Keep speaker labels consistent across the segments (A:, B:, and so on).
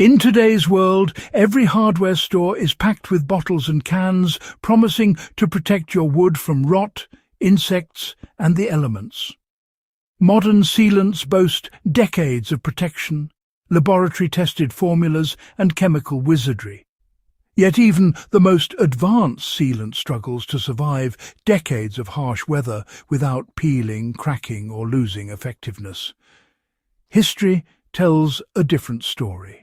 A: In today's world, every hardware store is packed with bottles and cans, promising to protect your wood from rot, insects, and the elements. Modern sealants boast decades of protection, laboratory-tested formulas, and chemical wizardry. Yet even the most advanced sealant struggles to survive decades of harsh weather without peeling, cracking, or losing effectiveness. History tells a different story.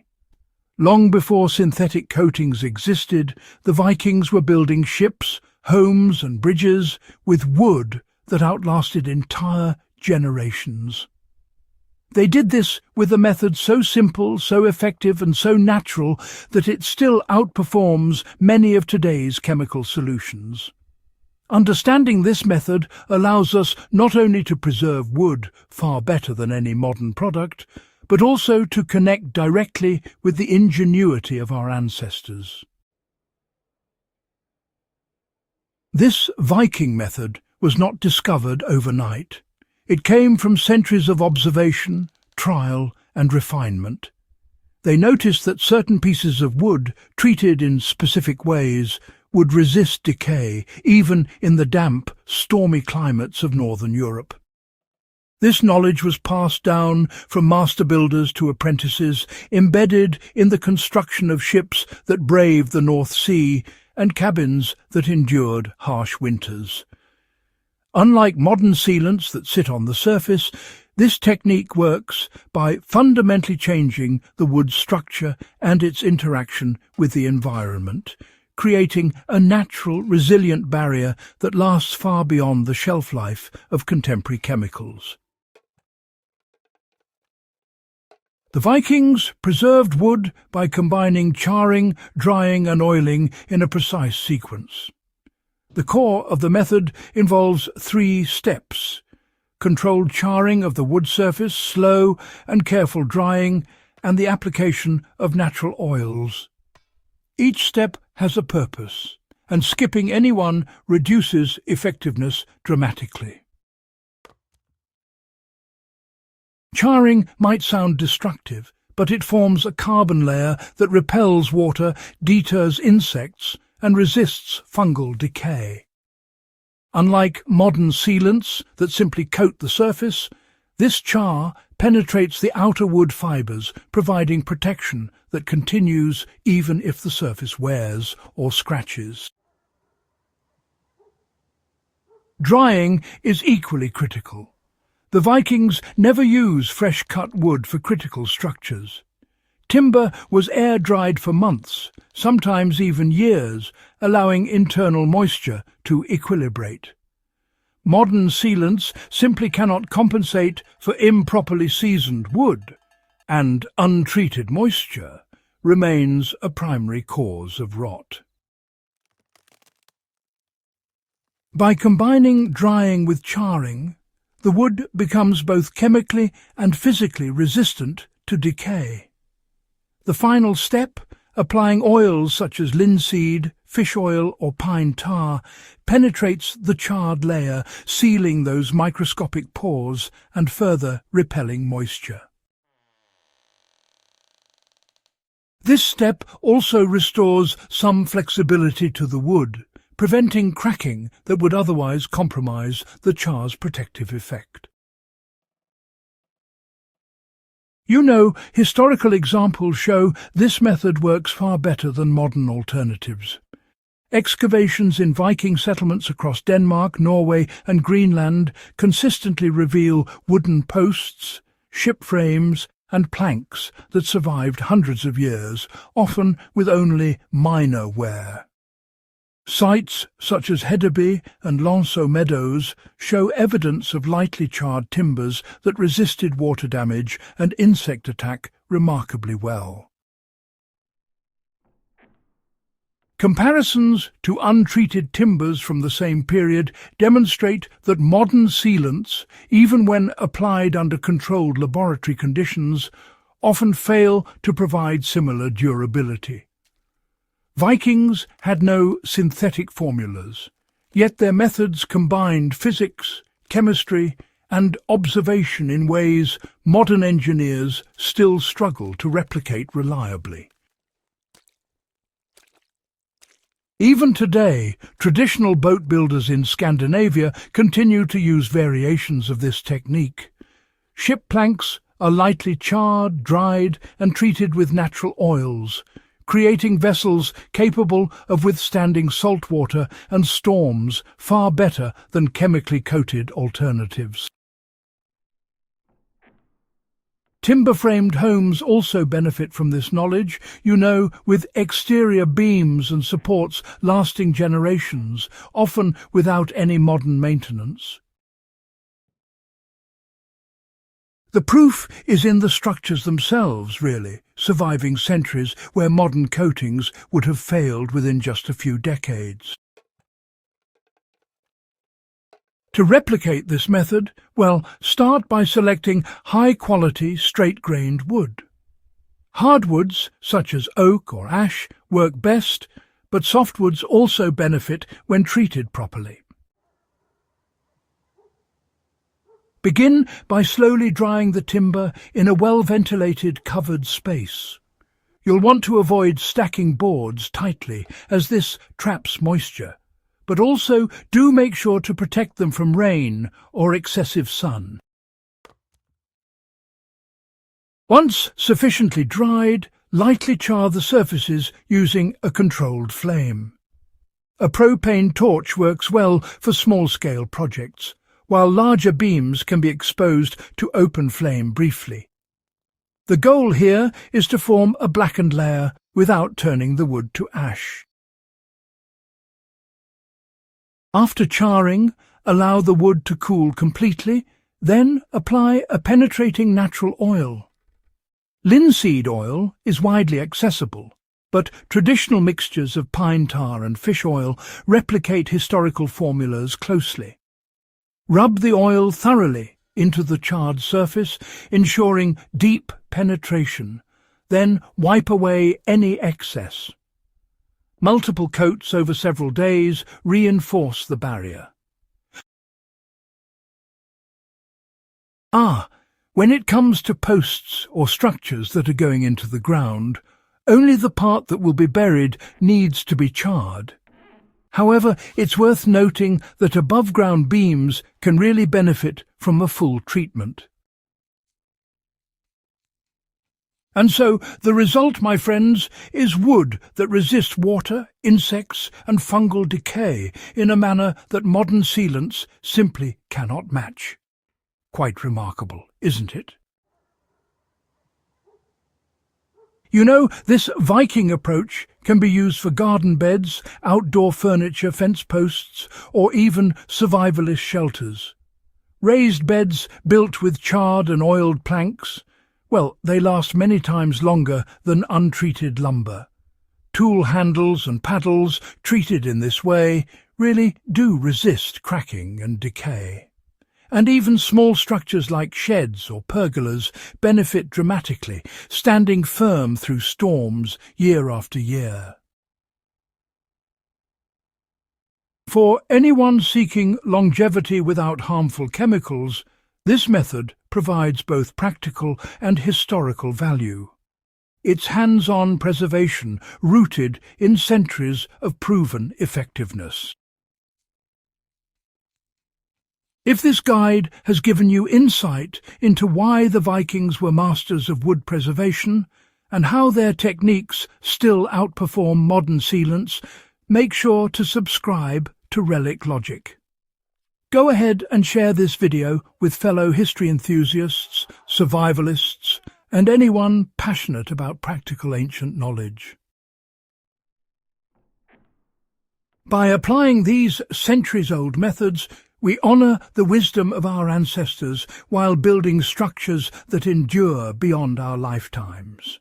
A: Long before synthetic coatings existed, the Vikings were building ships, homes, and bridges with wood that outlasted entire generations. They did this with a method so simple, so effective, and so natural that it still outperforms many of today's chemical solutions. Understanding this method allows us not only to preserve wood far better than any modern product, but also to connect directly with the ingenuity of our ancestors. This Viking method was not discovered overnight. It came from centuries of observation, trial, and refinement. They noticed that certain pieces of wood, treated in specific ways, would resist decay, even in the damp, stormy climates of northern Europe. This knowledge was passed down from master builders to apprentices, embedded in the construction of ships that braved the North Sea and cabins that endured harsh winters. Unlike modern sealants that sit on the surface, this technique works by fundamentally changing the wood's structure and its interaction with the environment, creating a natural, resilient barrier that lasts far beyond the shelf life of contemporary chemicals. The Vikings preserved wood by combining charring, drying, and oiling in a precise sequence. The core of the method involves 3 steps: controlled charring of the wood surface, slow and careful drying, and the application of natural oils. Each step has a purpose, and skipping any one reduces effectiveness dramatically. Charring might sound destructive, but it forms a carbon layer that repels water, deters insects, and resists fungal decay. Unlike modern sealants that simply coat the surface, this char penetrates the outer wood fibres, providing protection that continues even if the surface wears or scratches. Drying is equally critical. The Vikings never used fresh-cut wood for critical structures. Timber was air-dried for months, sometimes even years, allowing internal moisture to equilibrate. Modern sealants simply cannot compensate for improperly seasoned wood, and untreated moisture remains a primary cause of rot. By combining drying with charring, the wood becomes both chemically and physically resistant to decay. The final step, applying oils such as linseed, fish oil or pine tar, penetrates the charred layer, sealing those microscopic pores and further repelling moisture. This step also restores some flexibility to the wood, preventing cracking that would otherwise compromise the char's protective effect. Historical examples show this method works far better than modern alternatives. Excavations in Viking settlements across Denmark, Norway, and Greenland consistently reveal wooden posts, ship frames, and planks that survived hundreds of years, often with only minor wear. Sites such as Hedeby and Lanceau Meadows show evidence of lightly charred timbers that resisted water damage and insect attack remarkably well. Comparisons to untreated timbers from the same period demonstrate that modern sealants, even when applied under controlled laboratory conditions, often fail to provide similar durability. Vikings had no synthetic formulas, yet their methods combined physics, chemistry, and observation in ways modern engineers still struggle to replicate reliably. Even today, traditional boat builders in Scandinavia continue to use variations of this technique. Ship planks are lightly charred, dried, and treated with natural oils, creating vessels capable of withstanding salt water and storms far better than chemically coated alternatives. Timber-framed homes also benefit from this knowledge, with exterior beams and supports lasting generations, often without any modern maintenance. The proof is in the structures themselves, really, surviving centuries where modern coatings would have failed within just a few decades. To replicate this method, start by selecting high-quality, straight-grained wood. Hardwoods, such as oak or ash, work best, but softwoods also benefit when treated properly. Begin by slowly drying the timber in a well-ventilated covered space. You'll want to avoid stacking boards tightly, as this traps moisture, but also do make sure to protect them from rain or excessive sun. Once sufficiently dried, lightly char the surfaces using a controlled flame. A propane torch works well for small-scale projects, while larger beams can be exposed to open flame briefly. The goal here is to form a blackened layer without turning the wood to ash. After charring, allow the wood to cool completely, then apply a penetrating natural oil. Linseed oil is widely accessible, but traditional mixtures of pine tar and fish oil replicate historical formulas closely. Rub the oil thoroughly into the charred surface, ensuring deep penetration, then wipe away any excess. Multiple coats over several days reinforce the barrier. When it comes to posts or structures that are going into the ground, only the part that will be buried needs to be charred. However, it's worth noting that above-ground beams can really benefit from a full treatment. And so, the result, my friends, is wood that resists water, insects and fungal decay in a manner that modern sealants simply cannot match. Quite remarkable, isn't it? This Viking approach can be used for garden beds, outdoor furniture, fence posts, or even survivalist shelters. Raised beds built with charred and oiled planks, they last many times longer than untreated lumber. Tool handles and paddles treated in this way really do resist cracking and decay. And even small structures like sheds or pergolas benefit dramatically, standing firm through storms year after year. For anyone seeking longevity without harmful chemicals, this method provides both practical and historical value. It's hands-on preservation rooted in centuries of proven effectiveness. If this guide has given you insight into why the Vikings were masters of wood preservation and how their techniques still outperform modern sealants, make sure to subscribe to Relic Logic. Go ahead and share this video with fellow history enthusiasts, survivalists, and anyone passionate about practical ancient knowledge. By applying these centuries-old methods, we honour the wisdom of our ancestors while building structures that endure beyond our lifetimes.